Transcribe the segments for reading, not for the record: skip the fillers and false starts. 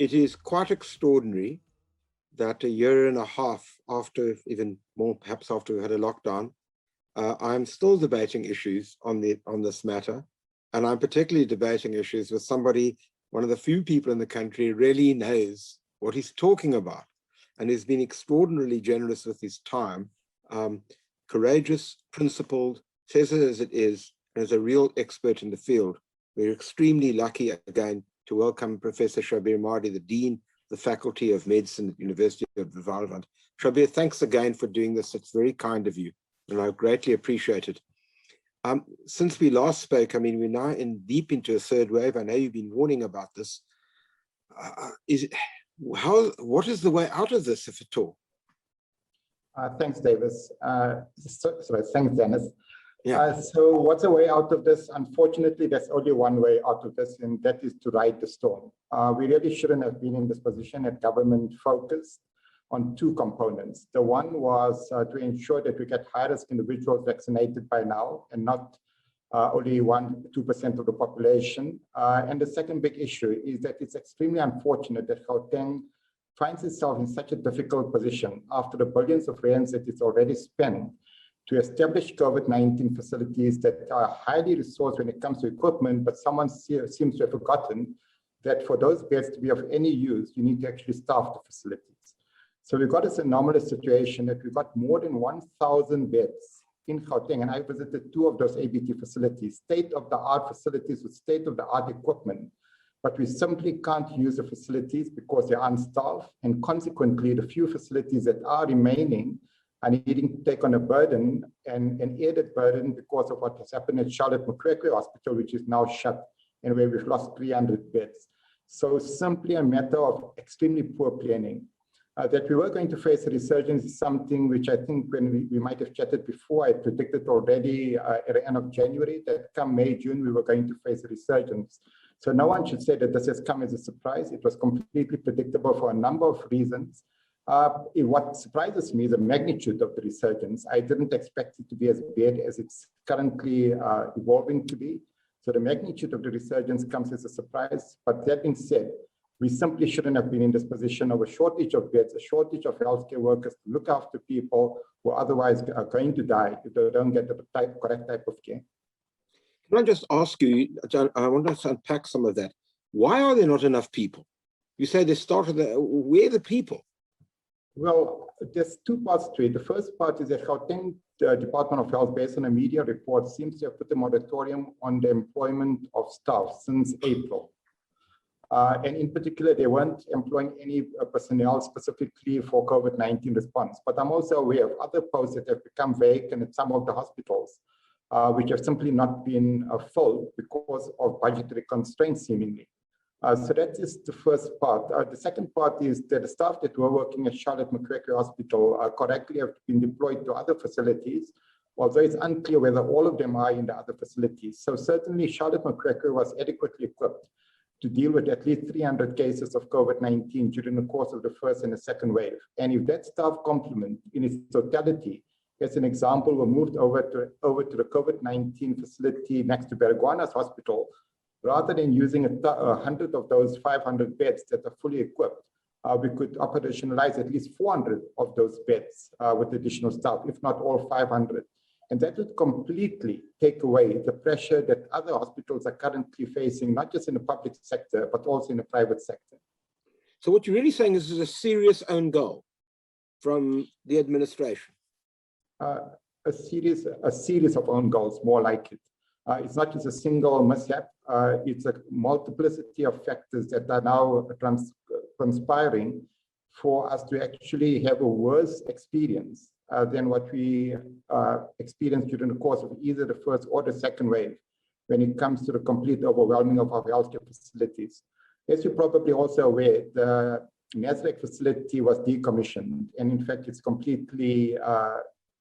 It is quite extraordinary that a year and a half after, even more perhaps after we had a lockdown, I'm still debating issues on this matter. And I'm particularly debating issues with somebody, one of the few people in the country who really knows what he's talking about and has been extraordinarily generous with his time, courageous, principled, says it as it is, and is a real expert in the field. We're extremely lucky again to welcome Professor Shabir Madhi, the Dean of the Faculty of Medicine at the University of Witwatersrand. Shabir, thanks again for doing this. It's very kind of you, and I greatly appreciate it. Since we last spoke, I mean, we're now deep into a third wave. I know you've been warning about this. What is the way out of this, if at all? Thanks, Davis. Thanks, Dennis. Yeah. So what's the way out of this? Unfortunately, there's only one way out of this, and that is to ride the storm. We really shouldn't have been in this position at government focused on two components. The one was to ensure that we get high-risk individuals vaccinated by now and not only 1-2% of the population. And the second big issue is that it's extremely unfortunate that Gauteng finds itself in such a difficult position after the billions of rands that it's already spent to establish COVID-19 facilities that are highly resourced when it comes to equipment, but someone seems to have forgotten that for those beds to be of any use, you need to actually staff the facilities. So we've got this anomalous situation that we've got more than 1,000 beds in Gauteng, and I visited 2 of those ABT facilities, state-of-the-art facilities with state-of-the-art equipment, but we simply can't use the facilities because they're unstaffed, and consequently, the few facilities that are remaining are needing to take on a burden, and an added burden because of what has happened at Charlotte Macquarie Hospital, which is now shut, and where we've lost 300 beds. So simply a matter of extremely poor planning. That we were going to face a resurgence is something which I think when we might have chatted before, I predicted already at the end of January that come May, June, we were going to face a resurgence. So no one should say that this has come as a surprise. It was completely predictable for a number of reasons. What surprises me is the magnitude of the resurgence. I didn't expect it to be as bad as it's currently evolving to be. So the magnitude of the resurgence comes as a surprise. But that being said, we simply shouldn't have been in this position of a shortage of beds, a shortage of healthcare workers to look after people who otherwise are going to die if they don't get the correct type of care. Can I just ask you, I want to unpack some of that. Why are there not enough people? You say they started, where are the people? Well, there's 2 parts to it. The first part is that Gauteng Department of Health, based on a media report, seems to have put a moratorium on the employment of staff since April. And in particular, they weren't employing any personnel specifically for COVID-19 response. But I'm also aware of other posts that have become vacant at some of the hospitals, which have simply not been filled because of budgetary constraints, seemingly. So that is the first part. The second part is that the staff that were working at Charlotte Macquarie Hospital correctly have been deployed to other facilities, although it's unclear whether all of them are in the other facilities. So certainly Charlotte Macquarie was adequately equipped to deal with at least 300 cases of COVID-19 during the course of the first and the second wave. And if that staff complement in its totality, as an example, were moved over to the COVID-19 facility next to Baragwanath Hospital, rather than using 100 of those 500 beds that are fully equipped, we could operationalize at least 400 of those beds with additional staff, if not all 500. And that would completely take away the pressure that other hospitals are currently facing, not just in the public sector, but also in the private sector. So what you're really saying is a serious own goal from the administration? A series of own goals, more like it. It's not just a single mishap. It's a multiplicity of factors that are now conspiring for us to actually have a worse experience than what we experienced during the course of either the first or the second wave when it comes to the complete overwhelming of our healthcare facilities. As you're probably also aware, the Nasrec facility was decommissioned, and in fact, it's completely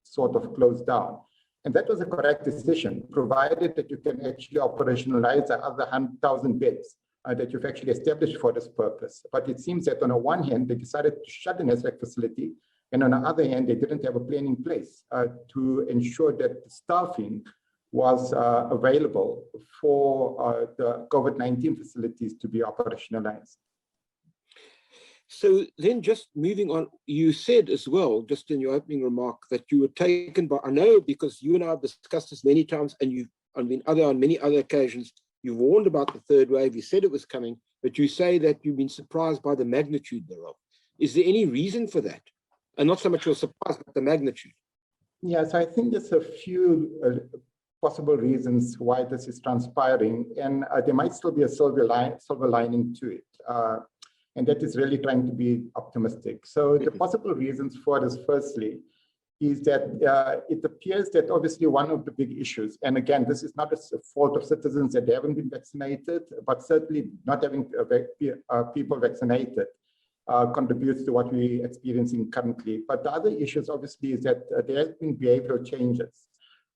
sort of closed down. And that was a correct decision, provided that you can actually operationalize the other 100,000 beds that you've actually established for this purpose. But it seems that on the one hand, they decided to shut the Nasrec facility, and on the other hand, they didn't have a plan in place to ensure that the staffing was available for the COVID-19 facilities to be operationalized. So then just moving on, you said as well, just in your opening remark, that you were taken by, I know because you and I have discussed this many times, and you've on many other occasions, you warned about the third wave, you said it was coming, but you say that you've been surprised by the magnitude thereof. Is there any reason for that? And not so much your surprise, but the magnitude. Yes, I think there's a few possible reasons why this is transpiring, and there might still be a silver lining to it. And that is really trying to be optimistic. So the possible reasons for this, firstly, is that it appears that obviously one of the big issues, and again, this is not a fault of citizens that they haven't been vaccinated, but certainly not having people vaccinated contributes to what we're experiencing currently. But the other issues obviously is that there has been behavioral changes.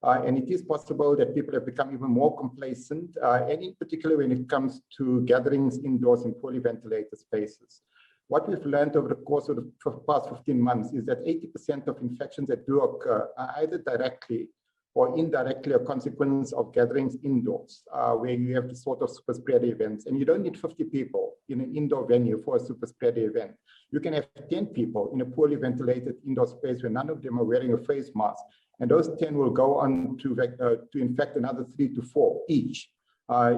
And it is possible that people have become even more complacent, and in particular when it comes to gatherings indoors in poorly ventilated spaces. What we've learned over the course of the past 15 months is that 80% of infections that do occur are either directly or indirectly a consequence of gatherings indoors, where you have the sort of super spreader events. And you don't need 50 people in an indoor venue for a super spreader event. You can have 10 people in a poorly ventilated indoor space where none of them are wearing a face mask. And those 10 will go on to infect another 3 to 4 each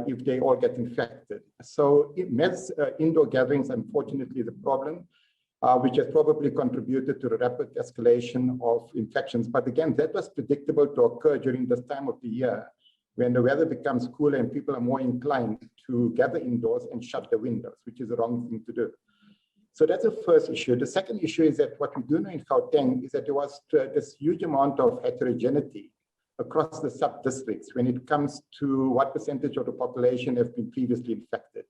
if they all get infected. So mass indoor gatherings, unfortunately, is a problem, which has probably contributed to the rapid escalation of infections. But again, that was predictable to occur during this time of the year, when the weather becomes cooler and people are more inclined to gather indoors and shut the windows, which is the wrong thing to do. So that's the first issue. The second issue is that what we do know in Gauteng is that there was this huge amount of heterogeneity across the sub-districts when it comes to what percentage of the population have been previously infected.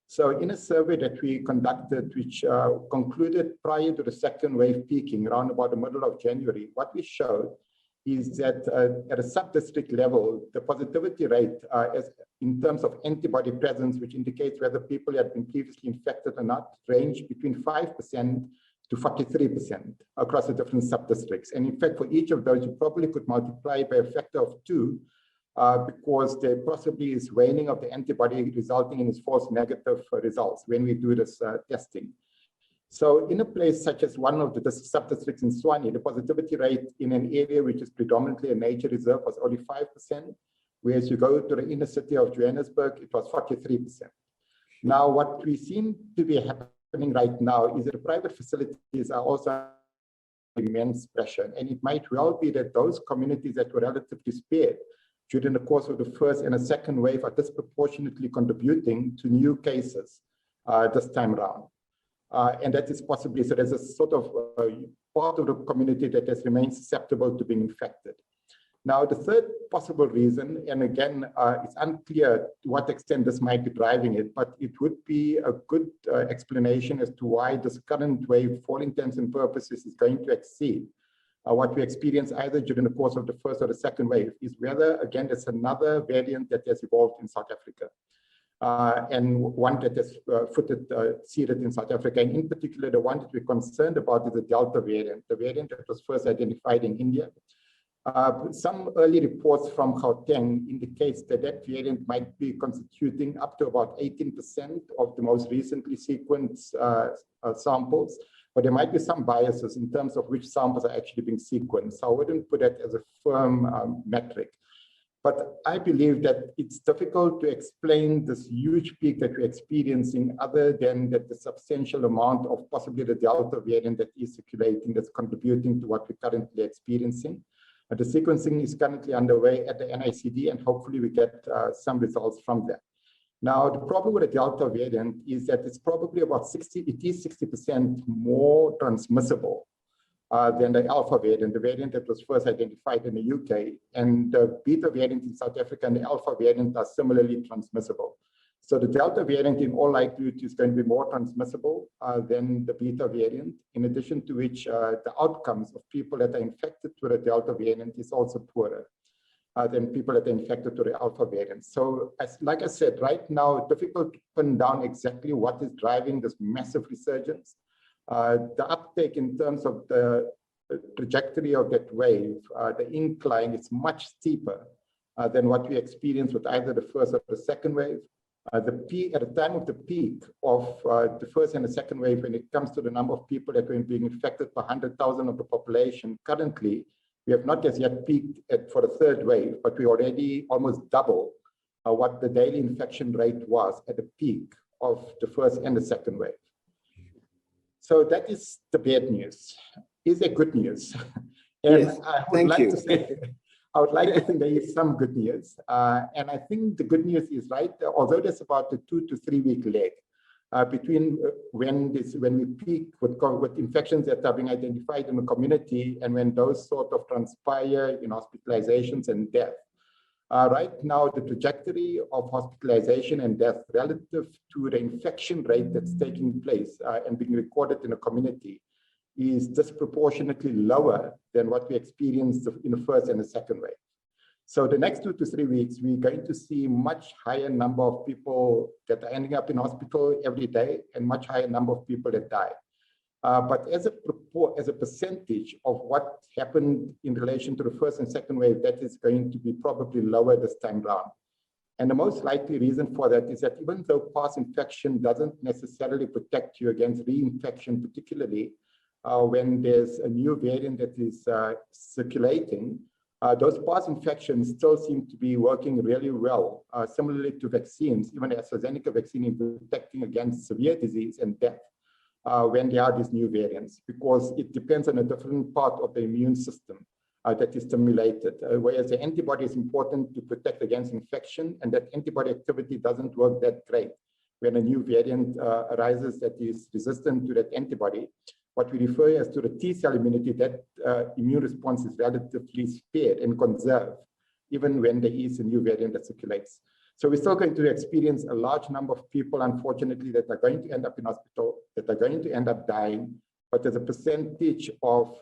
So in a survey that we conducted, which concluded prior to the second wave peaking around about the middle of January, what we showed is that at a sub-district level, the positivity rate in terms of antibody presence, which indicates whether people had been previously infected or not, ranged between 5% to 43% across the different sub-districts. And in fact, for each of those, you probably could multiply by a factor of 2 because there possibly is waning of the antibody resulting in its false negative results when we do this testing. So in a place such as one of the sub-districts in Tshwane, the positivity rate in an area which is predominantly a nature reserve was only 5%, whereas you go to the inner city of Johannesburg, it was 43%. Now, what we seem to be happening right now is that the private facilities are also immense pressure, and it might well be that those communities that were relatively spared during the course of the first and the second wave are disproportionately contributing to new cases this time around. And that is possibly, so there's a sort of part of the community that has remained susceptible to being infected. Now, the third possible reason, and again, it's unclear to what extent this might be driving it, but it would be a good explanation as to why this current wave, for all intents and purposes, is going to exceed what we experienced either during the course of the first or the second wave, is whether, again, there's another variant that has evolved in South Africa. And one that has seeded in South Africa. And in particular, the one that we're concerned about is the Delta variant, the variant that was first identified in India. Some early reports from Gauteng indicates that that variant might be constituting up to about 18% of the most recently sequenced samples, but there might be some biases in terms of which samples are actually being sequenced. So I wouldn't put that as a firm metric. But I believe that it's difficult to explain this huge peak that we're experiencing other than that the substantial amount of possibly the Delta variant that is circulating that's contributing to what we're currently experiencing. The sequencing is currently underway at the NICD, and hopefully we get some results from that. Now, the problem with the Delta variant is that it's probably about 60% more transmissible than the Alpha variant, the variant that was first identified in the UK, and the Beta variant in South Africa and the Alpha variant are similarly transmissible. So the Delta variant in all likelihood is going to be more transmissible than the Beta variant, in addition to which the outcomes of people that are infected with the Delta variant is also poorer than people that are infected with the Alpha variant. So like I said, right now, it's difficult to pin down exactly what is driving this massive resurgence. The uptake in terms of the trajectory of that wave, the incline is much steeper than what we experienced with either the first or the second wave. At the time of the peak of the first and the second wave, when it comes to the number of people that were being infected per 100,000 of the population, currently, we have not as yet peaked for the third wave, but we already almost double what the daily infection rate was at the peak of the first and the second wave. So that is the bad news. Is there good news? And Yes, I would like to say, I would like to think there is some good news. And I think the good news is, right, although there's about a 2 to 3 week lag between when we peak with infections that are being identified in the community and when those sort of transpire in hospitalizations and death. Right now, the trajectory of hospitalization and death relative to the infection rate that's taking place and being recorded in the community is disproportionately lower than what we experienced in the first and the second wave. So the next 2 to 3 weeks, we're going to see much higher number of people that are ending up in hospital every day and much higher number of people that die. But as a percentage of what happened in relation to the first and second wave, that is going to be probably lower this time round. And the most likely reason for that is that even though past infection doesn't necessarily protect you against reinfection, particularly when there's a new variant that is circulating, those past infections still seem to be working really well, similarly to vaccines. Even the AstraZeneca vaccine is protecting against severe disease and death when there are these new variants, because it depends on a different part of the immune system that is stimulated. Whereas the antibody is important to protect against infection, and that antibody activity doesn't work that great when a new variant arises that is resistant to that antibody. What we refer as to the T-cell immunity, that immune response is relatively spared and conserved, even when there is a new variant that circulates. So we're still going to experience a large number of people, unfortunately, that are going to end up in hospital, that are going to end up dying, but as a percentage of,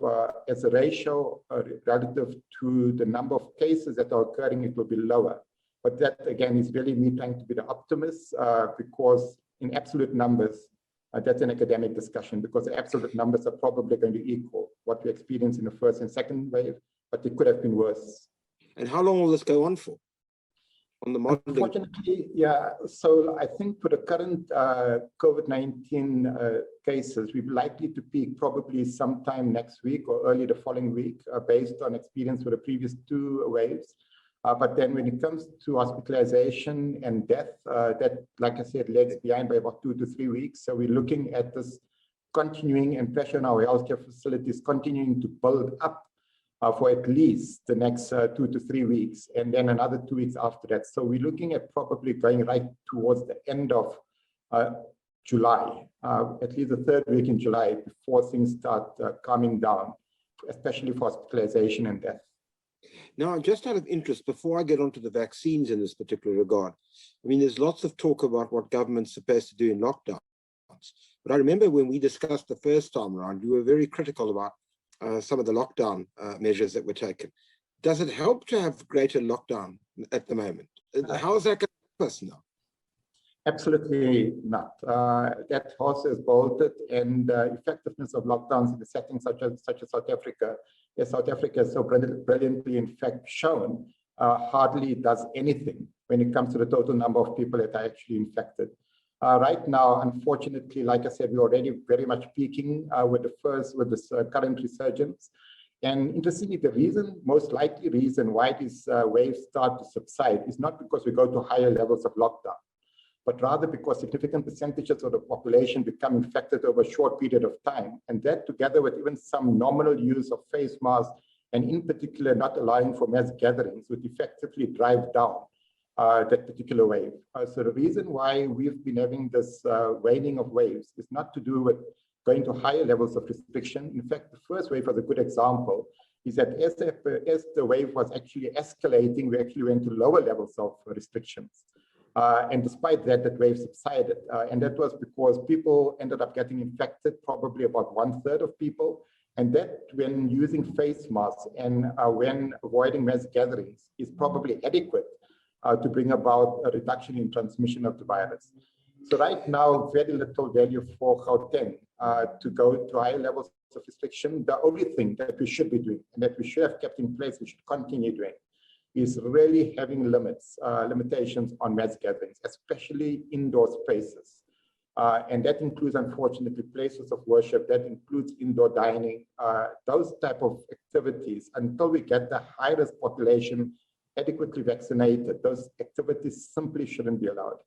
as a ratio relative to the number of cases that are occurring, it will be lower. But that, again, is really me trying to be the optimist, because in absolute numbers, that's an academic discussion, because the absolute numbers are probably going to equal what we experienced in the first and second wave, but it could have been worse. And how long will this go on for? On the modeling? Unfortunately, yeah. So I think for the current COVID-19 cases, we're likely to peak probably sometime next week or early the following week, based on experience with the previous 2 waves. But then when it comes to hospitalization and death, that, like I said, lags behind by about 2 to 3 weeks. So we're looking at this continuing, and pressure on our healthcare facilities continuing to build up for at least the next 2 to 3 weeks, and then another 2 weeks after that. So we're looking at probably going right towards the end of July, at least the 3rd week in July, before things start calming down, especially for hospitalization and death. Now, just out of interest, before I get onto the vaccines in this particular regard, I mean, there's lots of talk about what government's supposed to do in lockdowns. But I remember when we discussed the first time around, you were very critical about some of the lockdown measures that were taken. Does it help to have greater lockdown at the moment? How is that going to help us now? Absolutely not. That horse is bolted, and the effectiveness of lockdowns in a setting such as South Africa, as South Africa has so brilliantly in fact shown, hardly does anything when it comes to the total number of people that are actually infected. Right now, unfortunately, like I said, we're already very much peaking with this current resurgence. And interestingly, the most likely reason why these waves start to subside is not because we go to higher levels of lockdown, but rather because significant percentages of the population become infected over a short period of time. And that, together with even some nominal use of face masks, and in particular not allowing for mass gatherings, would effectively drive down that particular wave. So the reason why we've been having this waning of waves is not to do with going to higher levels of restriction. In fact, the first wave was a good example, is that as the wave was actually escalating, we actually went to lower levels of restrictions. And despite that, that wave subsided. And that was because people ended up getting infected, probably about 1/3 of people. And that, when using face masks and when avoiding mass gatherings, is probably adequate to bring about a reduction in transmission of the virus. So right now, very little value for Gauteng to go to higher levels of restriction. The only thing that we should be doing, and that we should have kept in place, we should continue doing, is really having limitations on mass gatherings, especially indoor spaces. And that includes, unfortunately, places of worship, that includes indoor dining, those type of activities. Until we get the high-risk population adequately vaccinated, those activities simply shouldn't be allowed.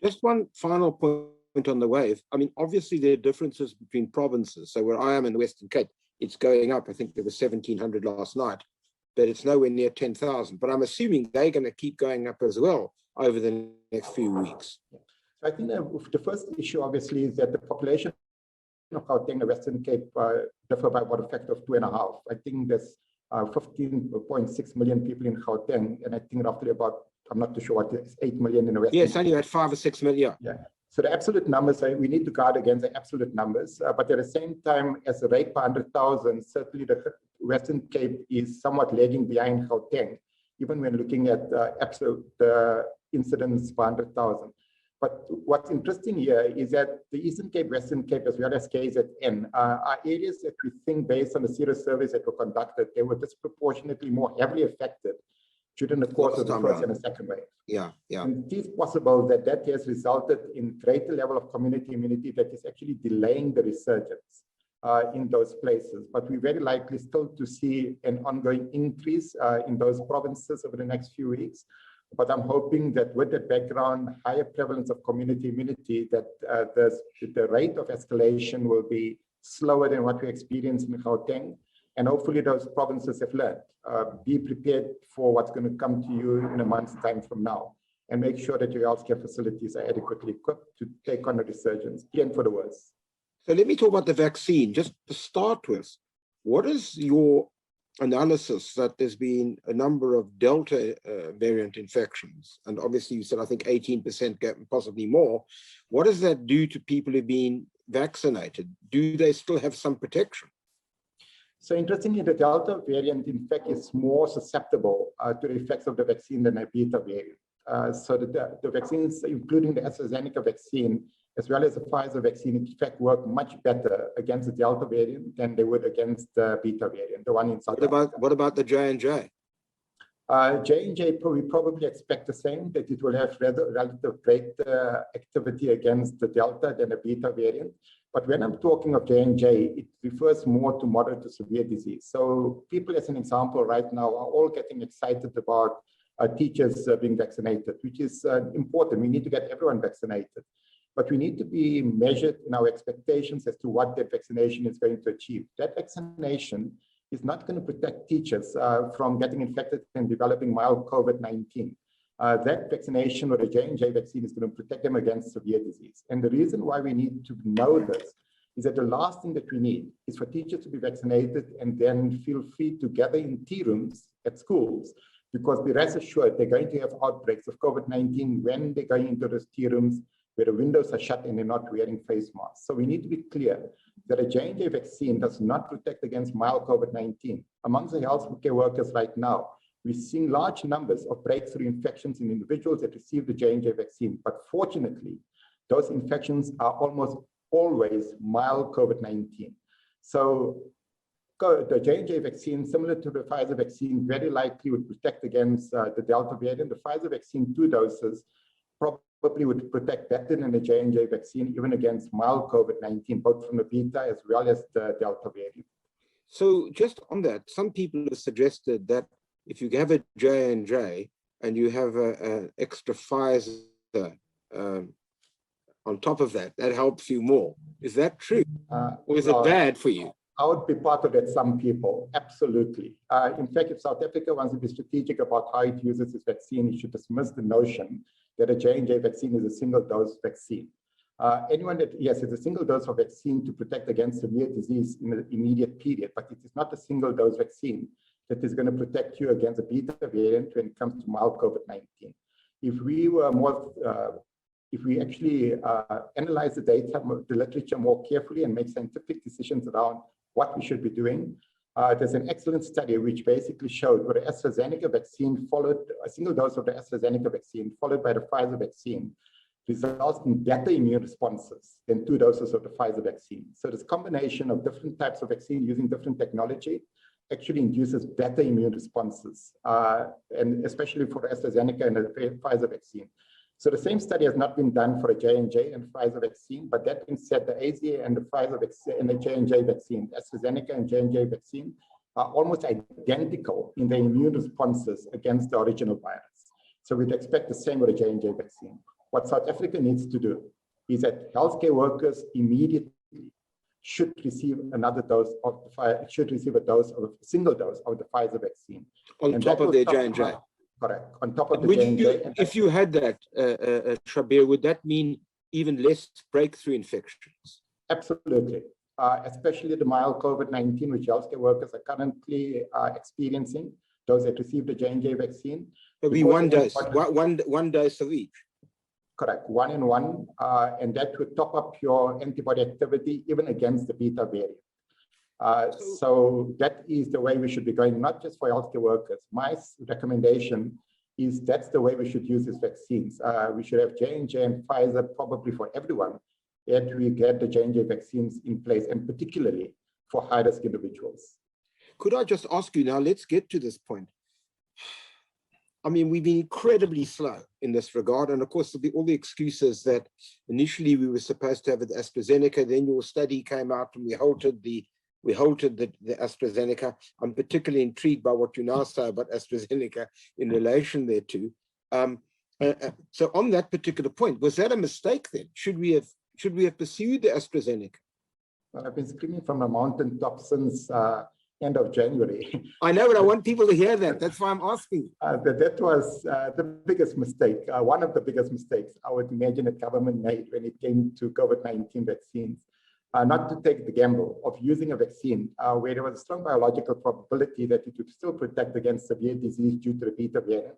Just one final point on the wave. I mean, obviously there are differences between provinces. So where I am in the Western Cape, it's going up. I think there was 1,700 last night, but it's nowhere near 10,000. But I'm assuming they're going to keep going up as well over the next few weeks. I think the first issue, obviously, is that the population of Gauteng, the Western Cape, differ by about a factor of 2.5. I think there's 15.6 million people in Gauteng, and I think roughly about, I'm not too sure what it is, 8 million in the Western Cape. Yes, only at 5 or 6 million. Yeah. So the absolute numbers, we need to guard against the absolute numbers, but at the same time, as a rate per 100,000, certainly the Western Cape is somewhat lagging behind Gauteng, even when looking at absolute incidence per 100,000. But what's interesting here is that the Eastern Cape, Western Cape, as well as KZN, are areas that we think, based on the serious surveys that were conducted, they were disproportionately more heavily affected during the course of the first and the second wave. Yeah, yeah. And it is possible that that has resulted in greater level of community immunity that is actually delaying the resurgence in those places. But we're very likely still to see an ongoing increase in those provinces over the next few weeks. But I'm hoping that with the background, higher prevalence of community immunity, that the rate of escalation will be slower than what we experienced in Gauteng. And hopefully those provinces have learned. Be prepared for what's going to come to you in a month's time from now, and make sure that your healthcare facilities are adequately equipped to take on the resurgence, plan for the worst. So let me talk about the vaccine. Just to start with, what is your analysis that there's been a number of Delta variant infections? And obviously you said, I think 18%, possibly more. What does that do to people who've been vaccinated? Do they still have some protection? So interestingly, the Delta variant, in fact, is more susceptible to the effects of the vaccine than a Beta variant. So the vaccines, including the AstraZeneca vaccine, as well as the Pfizer vaccine, in fact, work much better against the Delta variant than they would against the Beta variant, the one in South Africa. What about the J&J? J&J, we probably expect the same, that it will have relative greater activity against the Delta than the Beta variant. But when I'm talking of J&J, it refers more to moderate to severe disease. So people, as an example, right now are all getting excited about teachers being vaccinated, which is important. We need to get everyone vaccinated. But we need to be measured in our expectations as to what that vaccination is going to achieve. That vaccination is not going to protect teachers from getting infected and developing mild COVID-19. That vaccination, or the J&J vaccine, is going to protect them against severe disease. And the reason why we need to know this is that the last thing that we need is for teachers to be vaccinated and then feel free to gather in tea rooms at schools, because be rest assured they're going to have outbreaks of COVID-19 when they're going into those tea rooms where the windows are shut and they're not wearing face masks. So we need to be clear that a J&J vaccine does not protect against mild COVID-19. Amongst the healthcare workers right now, we're seeing large numbers of breakthrough infections in individuals that receive the J&J vaccine. But fortunately, those infections are almost always mild COVID-19. So the J&J vaccine, similar to the Pfizer vaccine, very likely would protect against the Delta variant. The Pfizer vaccine, 2 doses, probably would protect better than the J&J vaccine, even against mild COVID-19, both from the Beta as well as the Delta variant. So just on that, some people have suggested that if you have a J&J and you have an extra Pfizer on top of that, that helps you more. Is that true? Or is it bad for you? I would be part of that, some people, absolutely. In fact, if South Africa wants to be strategic about how it uses its vaccine, it should dismiss the notion that a J&J vaccine is a single-dose vaccine. Anyone that, yes, it's a single dose of vaccine to protect against severe disease in the immediate period, but it is not a single-dose vaccine that is going to protect you against a Beta variant when it comes to mild COVID-19. If we were more, if we actually analyze the data, the literature more carefully and make scientific decisions around what we should be doing, there's an excellent study which basically showed where the AstraZeneca vaccine followed, a single dose of the AstraZeneca vaccine followed by the Pfizer vaccine, results in better immune responses than 2 doses of the Pfizer vaccine. So this combination of different types of vaccine using different technology actually induces better immune responses, and especially for AstraZeneca and the Pfizer vaccine. So the same study has not been done for a J&J and Pfizer vaccine, but that being said, the AZ and the Pfizer vaccine and the J&J vaccine, AstraZeneca and J&J vaccine are almost identical in their immune responses against the original virus. So we'd expect the same with the J&J vaccine. What South Africa needs to do is that healthcare workers immediately should receive another dose of the single dose of the Pfizer vaccine. On top of their J&J. Correct. On top of the J&J. If you had that, Shabir, would that mean even less breakthrough infections? Absolutely. Especially the mild COVID-19, which healthcare workers are currently experiencing, those that received the J&J vaccine. It'll be one dose of each. Correct, 1 in 1, and that would top up your antibody activity even against the beta variant. So that is the way we should be going, not just for healthcare workers. My recommendation is that's the way we should use these vaccines. We should have J&J and Pfizer probably for everyone, and we get the J&J vaccines in place, and particularly for high-risk individuals. Could I just ask you now, let's get to this point. I mean, we've been incredibly slow in this regard. And of course, there'll be all the excuses that initially we were supposed to have with AstraZeneca, then your study came out and we halted the AstraZeneca. I'm particularly intrigued by what you now say about AstraZeneca in relation thereto. So on that particular point, was that a mistake then? Should we have pursued the AstraZeneca? Well, I've been screaming from a mountaintop since end of January. I know, but I want people to hear that. That's why I'm asking. That was the biggest mistake, one of the biggest mistakes I would imagine the government made when it came to COVID-19 vaccines. Not to take the gamble of using a vaccine where there was a strong biological probability that it would still protect against severe disease due to the beta variant.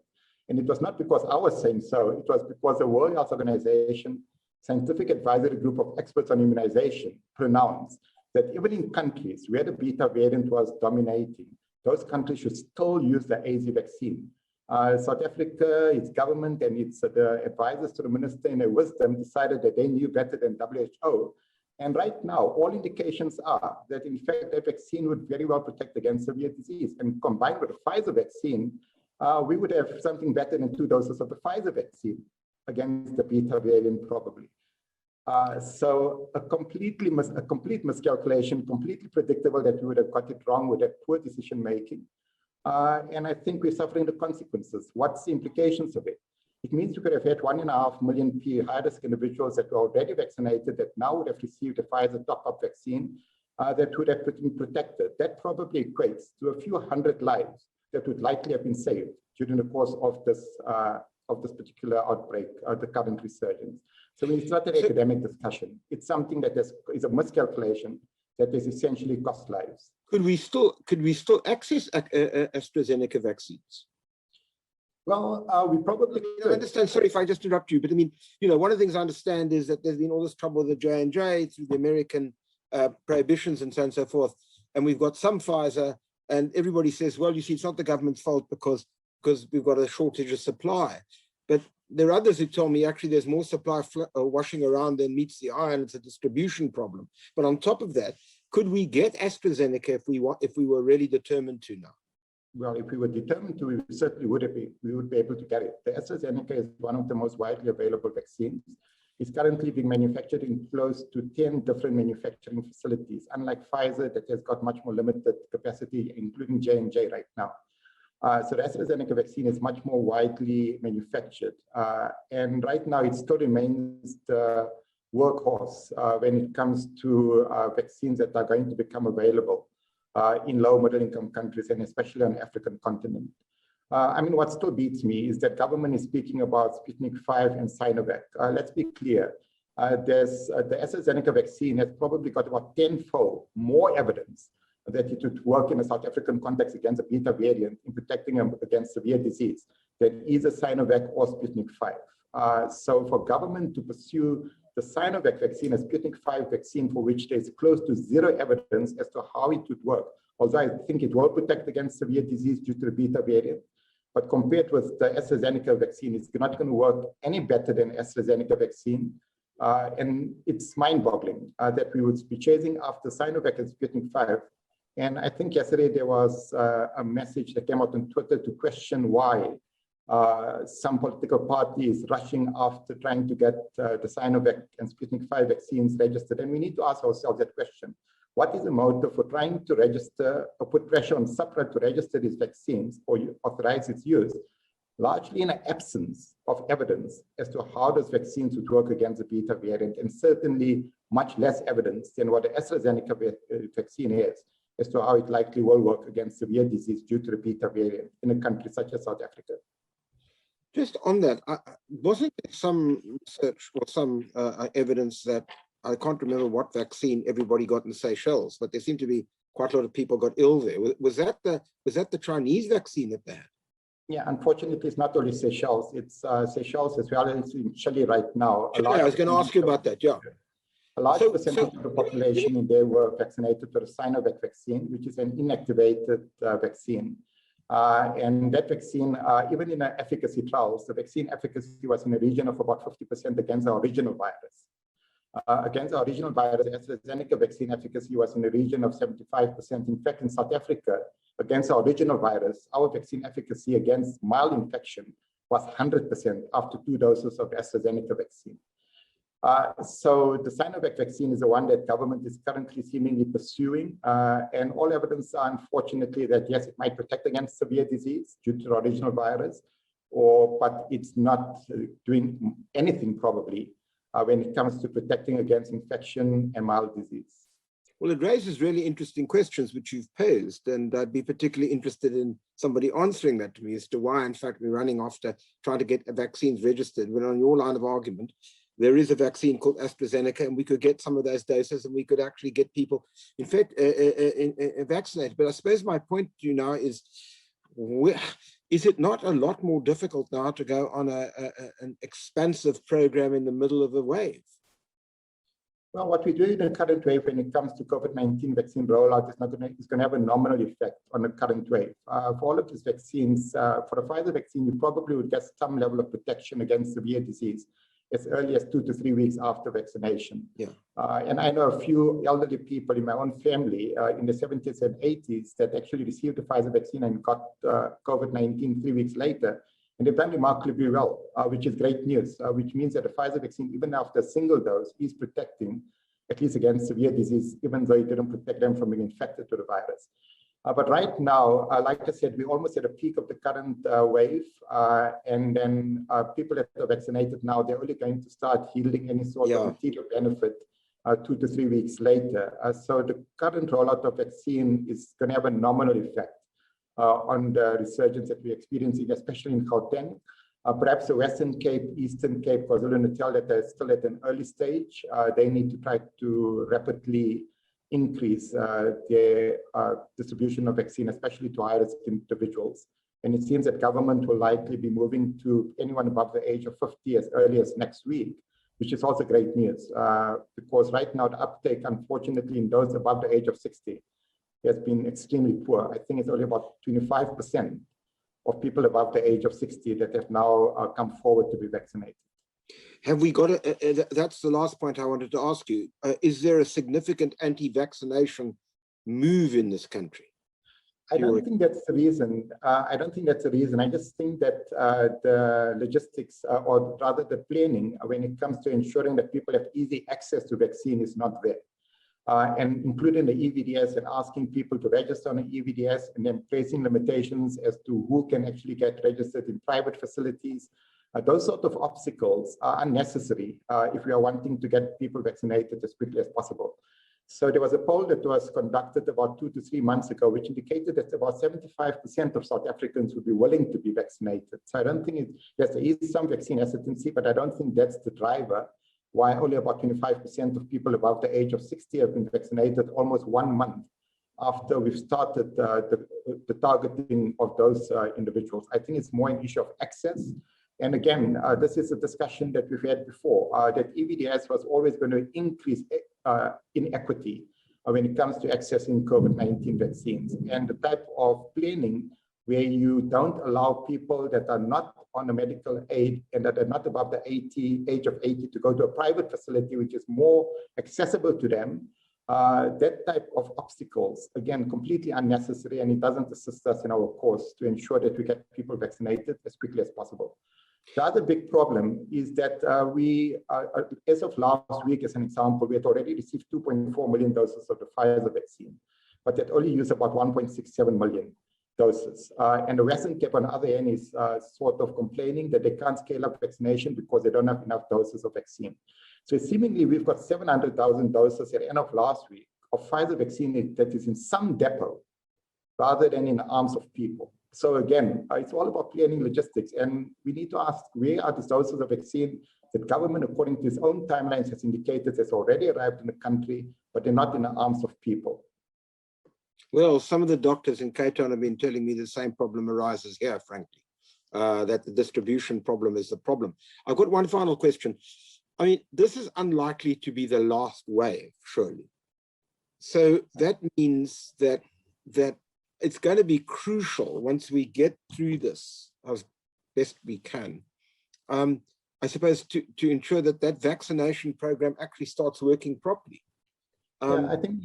And it was not because I was saying so, it was because the World Health Organization Scientific Advisory Group of Experts on Immunization pronounced that even in countries where the beta variant was dominating, those countries should still use the AZ vaccine. South Africa, its government and its the advisors to the minister in their wisdom decided that they knew better than WHO. And right now, all indications are that in fact, that vaccine would very well protect against severe disease. And combined with the Pfizer vaccine, we would have something better than 2 doses of the Pfizer vaccine against the beta variant probably. So a complete miscalculation, completely predictable that we would have got it wrong with that poor decision making. And I think we're suffering the consequences. What's the implications of it? It means we could have had 1.5 million high-risk individuals that were already vaccinated that now would have received a Pfizer top-up vaccine that would have been protected. That probably equates to a few hundred lives that would likely have been saved during the course of this particular outbreak, the current resurgence. So it's not an academic discussion. It's something that is a miscalculation that is essentially cost lives. Could we still access AstraZeneca vaccines? Well, we probably could. I understand. Sorry if I just interrupt you, but I mean, one of the things I understand is that there's been all this trouble with the J&J through the American prohibitions and so on and so forth, and we've got some Pfizer, and everybody says, well, you see, it's not the government's fault because we've got a shortage of supply. But there are others who tell me actually there's more supply washing around than meets the eye, and it's a distribution problem. But on top of that, could we get AstraZeneca if we were really determined to now? Well, if we were determined to, we certainly would be able to get it. The AstraZeneca is one of the most widely available vaccines. It's currently being manufactured in close to 10 different manufacturing facilities, unlike Pfizer that has got much more limited capacity, including J&J right now. So the AstraZeneca vaccine is much more widely manufactured. And right now it still remains the workhorse when it comes to vaccines that are going to become available in low middle income countries and especially on the African continent. I mean, what still beats me is that government is speaking about Sputnik 5 and Sinovac. Let's be clear. The AstraZeneca vaccine has probably got about 10-fold more evidence that it would work in a South African context against a beta variant in protecting them against severe disease than either Sinovac or Sputnik 5. So for government to pursue the Sinovac vaccine, a Sputnik 5 vaccine for which there's close to zero evidence as to how it would work, although I think it will protect against severe disease due to the beta variant, but compared with the AstraZeneca vaccine, it's not going to work any better than AstraZeneca vaccine. And it's mind-boggling that we would be chasing after Sinovac and Sputnik 5 And I think yesterday there was a message that came out on Twitter to question why some political parties rushing after trying to get the Sinovac and Sputnik 5 vaccines registered. And we need to ask ourselves that question. What is the motive for trying to register or put pressure on SAPRA to register these vaccines or authorize its use, largely in an absence of evidence as to how those vaccines would work against the beta variant, and certainly much less evidence than what the AstraZeneca vaccine is as to how it likely will work against severe disease due to the beta variant in a country such as South Africa. Just on that, wasn't there some research or some evidence that, I can't remember what vaccine everybody got in the Seychelles, but there seemed to be quite a lot of people got ill there. Was that the Chinese vaccine that they had? Yeah, unfortunately, it's not only Seychelles. It's Seychelles as well as in Chile right now. Chile, I was going to ask you about that, yeah. A large percentage of the population in there were vaccinated with a Sinovac vaccine, which is an inactivated vaccine. And that vaccine, even in the efficacy trials, the vaccine efficacy was in a region of about 50% against the original virus. Against the original virus, AstraZeneca vaccine efficacy was in the region of 75%. In fact, in South Africa, against the original virus, our vaccine efficacy against mild infection was 100% after 2 doses of AstraZeneca vaccine. So the Sinovac vaccine is the one that government is currently seemingly pursuing. And all evidence are, unfortunately, that yes, it might protect against severe disease due to the original virus, but it's not doing anything probably when it comes to protecting against infection and mild disease. Well, it raises really interesting questions which you've posed, and I'd be particularly interested in somebody answering that to me as to why, in fact, we're running after trying to get vaccines registered, when on your line of argument, there is a vaccine called AstraZeneca, and we could get some of those doses and we could actually get people, in fact, vaccinated. But I suppose my point to you now is it not a lot more difficult now to go on an expansive program in the middle of a wave? Well, what we do in the current wave when it comes to COVID-19 vaccine rollout is going to have a nominal effect on the current wave. For all of these vaccines, for the Pfizer vaccine, you probably would get some level of protection against severe disease as early as 2 to 3 weeks after vaccination. Yeah. And I know a few elderly people in my own family in the 70s and 80s that actually received the Pfizer vaccine and got COVID-19 3 weeks later. And they've done remarkably well, which is great news, which means that the Pfizer vaccine, even after a single dose, is protecting at least against severe disease, even though it didn't protect them from being infected with the virus. But right now, like I said, we're almost at a peak of the current wave. And then people that are vaccinated now, they're only going to start yielding any sort of material benefit 2 to 3 weeks later. So the current rollout of vaccine is going to have a nominal effect on the resurgence that we're experiencing, especially in Gauteng. Perhaps the Western Cape, Eastern Cape, KwaZulu-Natal, that are still at an early stage, they need to try to rapidly increase their distribution of vaccine, especially to high-risk individuals. And it seems that government will likely be moving to anyone above the age of 50 as early as next week, which is also great news, because right now the uptake, unfortunately, in those above the age of 60 has been extremely poor. I think it's only about 25% of people above the age of 60 that have now come forward to be vaccinated. Have we got that's the last point I wanted to ask you. Is there a significant anti-vaccination move in this country? I don't think that's the reason. I don't think that's the reason. I just think that the logistics, or rather the planning, when it comes to ensuring that people have easy access to vaccine is not there. And including the EVDS and asking people to register on the EVDS, and then placing limitations as to who can actually get registered in private facilities. Those sort of obstacles are unnecessary if we are wanting to get people vaccinated as quickly as possible. So there was a poll that was conducted about 2 to 3 months ago, which indicated that about 75% of South Africans would be willing to be vaccinated. So I don't think yes, there is some vaccine hesitancy, but I don't think that's the driver why only about 25% of people above the age of 60 have been vaccinated almost 1 month after we've started the targeting of those individuals. I think it's more an issue of access. And again, this is a discussion that we've had before, that EVDS was always going to increase inequity when it comes to accessing COVID-19 vaccines. And the type of planning where you don't allow people that are not on a medical aid and that are not above the age of 80 to go to a private facility, which is more accessible to them, That type of obstacles, again, completely unnecessary, and it doesn't assist us in our course to ensure that we get people vaccinated as quickly as possible. The other big problem is that as of last week, as an example, we had already received 2.4 million doses of the Pfizer vaccine, but that only used about 1.67 million doses. And the Western Cape, on the other hand, is sort of complaining that they can't scale up vaccination because they don't have enough doses of vaccine. So seemingly, we've got 700,000 doses at the end of last week of Pfizer vaccine that is in some depot rather than in the arms of people. So again, it's all about planning logistics, and we need to ask, where are these doses of vaccine that government, according to its own timelines, has indicated has already arrived in the country, but they're not in the arms of people? Well, some of the doctors in Cape Town have been telling me the same problem arises here, frankly, that the distribution problem is the problem. I've got one final question. I mean, this is unlikely to be the last wave, surely. So that means that it's going to be crucial once we get through this as best we can, I suppose, to ensure that that vaccination program actually starts working properly. I think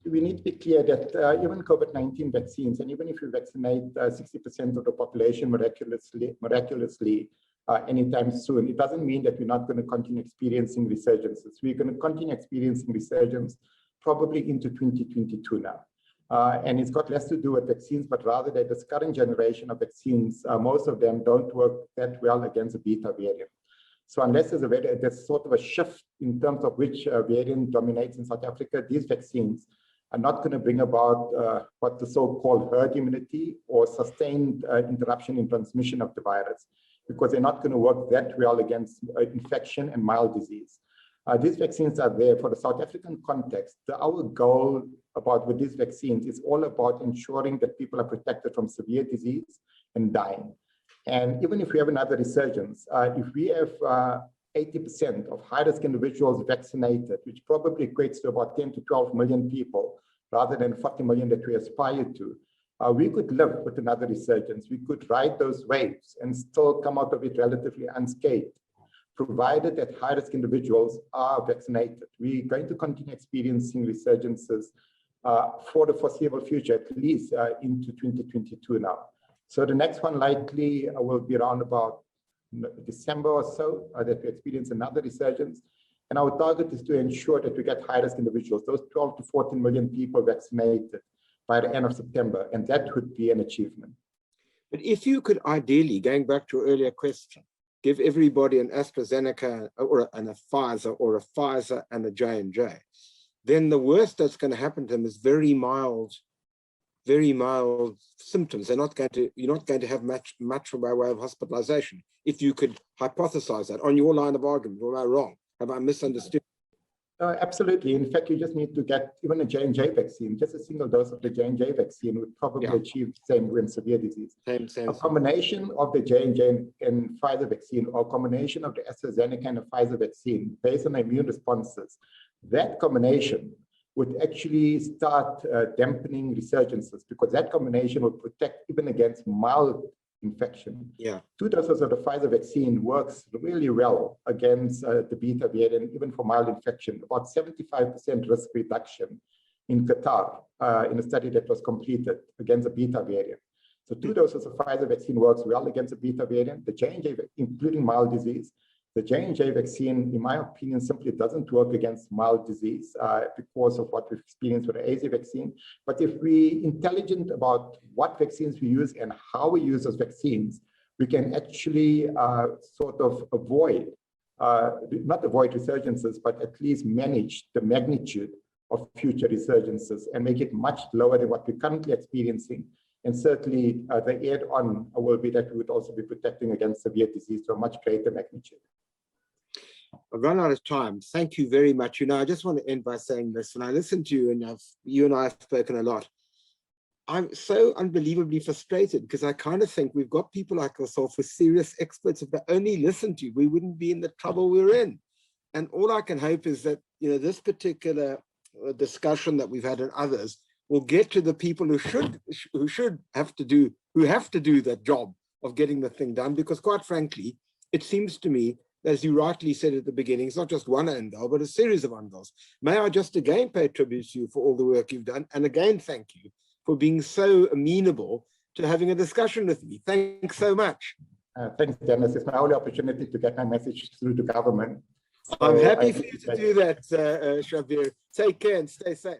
we need to be clear that even COVID-19 vaccines, and even if you vaccinate 60% of the population miraculously anytime soon, it doesn't mean that we're not going to continue experiencing resurgences. We're going to continue experiencing resurgence probably into 2022 now. And it's got less to do with vaccines, but rather that this current generation of vaccines, most of them don't work that well against the Beta variant. So unless there's sort of a shift in terms of which variant dominates in South Africa, these vaccines are not going to bring about what the so-called herd immunity or sustained interruption in transmission of the virus, because they're not going to work that well against infection and mild disease. These vaccines are there for the South African context. Our goal with these vaccines is all about ensuring that people are protected from severe disease and dying. And even if we have another resurgence, if we have 80% of high-risk individuals vaccinated, which probably equates to about 10 to 12 million people, rather than 40 million that we aspire to, we could live with another resurgence. We could ride those waves and still come out of it relatively unscathed, provided that high-risk individuals are vaccinated. We're going to continue experiencing resurgences for the foreseeable future, at least into 2022 now. So the next one likely will be around about December or so that we experience another resurgence. And our target is to ensure that we get high-risk individuals, those 12 to 14 million people vaccinated by the end of September, and that would be an achievement. But if you could ideally, going back to your earlier question, give everybody an AstraZeneca and a Pfizer and a J&J, then the worst that's going to happen to them is very mild symptoms. You're not going to have much by way of hospitalization. If you could hypothesize that on your line of argument, am I wrong? Have I misunderstood? Absolutely. In fact, you just need to get even a J&J vaccine. Just a single dose of the J&J vaccine would probably achieve the same in severe disease. A combination of the J&J and Pfizer vaccine, or a combination of the AstraZeneca and the Pfizer vaccine based on immune responses, that combination would actually start dampening resurgences, because that combination would protect even against mild infection. 2 doses of the Pfizer vaccine works really well against the Beta variant, even for mild infection, about 75% risk reduction in Qatar in a study that was completed against the Beta variant. So 2 doses of Pfizer vaccine works well against the Beta variant, the J&J, including mild disease. The J&J vaccine, in my opinion, simply doesn't work against mild disease because of what we've experienced with the AZ vaccine. But if we're intelligent about what vaccines we use and how we use those vaccines, we can actually sort of avoid, not avoid resurgences, but at least manage the magnitude of future resurgences and make it much lower than what we're currently experiencing. And certainly the add-on will be that we would also be protecting against severe disease to a much greater magnitude. I've run out of time. Thank you very much. I just want to end by saying this. When I listen to you, and you and I have spoken a lot, I'm so unbelievably frustrated, because I kind of think we've got people like yourself who are serious experts. If they only listened to you, we wouldn't be in the trouble we're in. And all I can hope is that this particular discussion that we've had and others will get to the people who have to do that job of getting the thing done. Because quite frankly, it seems to me as you rightly said at the beginning, it's not just one Andal, but a series of Andals. May I just again pay tribute to you for all the work you've done, and again thank you for being so amenable to having a discussion with me. Thanks so much. Thanks, Dennis. It's my only opportunity to get my message through to government. So I'm happy for you to do that, Shabir. Take care and stay safe.